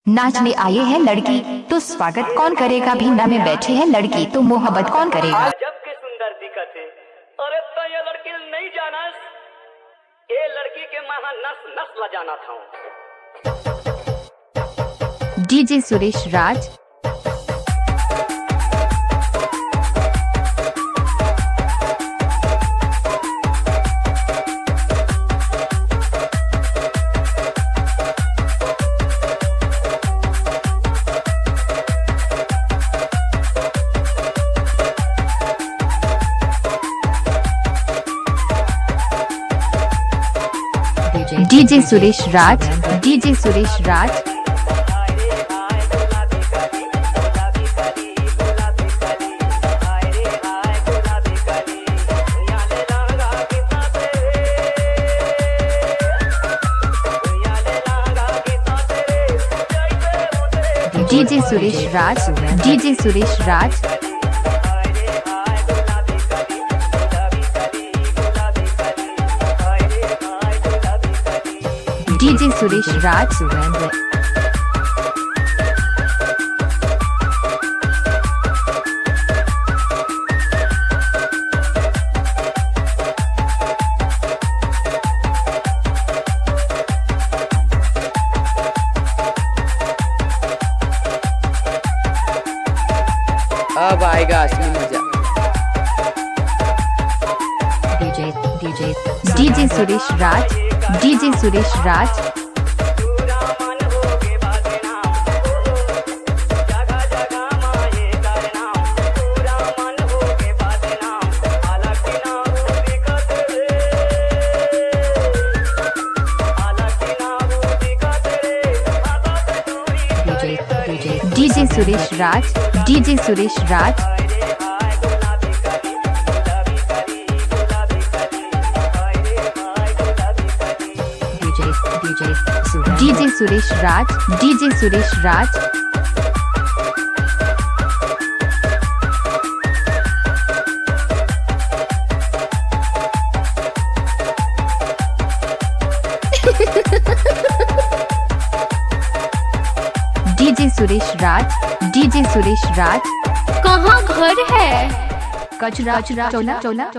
नाचने आए हैं लड़की तो स्वागत कौन करेगा, भीना में बैठे हैं लड़की तो मोहब्बत कौन करेगा। जब के सुंदर दिखत है, अरे तो ये लड़की नहीं जाना, ये लड़की के महा नस नस ल जाना था। डीजे सुरेश राज। डीजे सुरेश राज। डीजे सुरेश राज। डीजे सुरेश राज। डीजे सुरेश राज। डीजे सुरेश राज। अब आएगा असली मजा। डीजे सुरेश राज। डीजे सुरेश राज। डीजे सुरेश राज। डीजे सुरेश राज। डीजे सुरेश राज। डीजे सुरेश राज। डीजे सुरेश राज। डीजे सुरेश राज। कहाँ घर है? कचरा चोला चोला।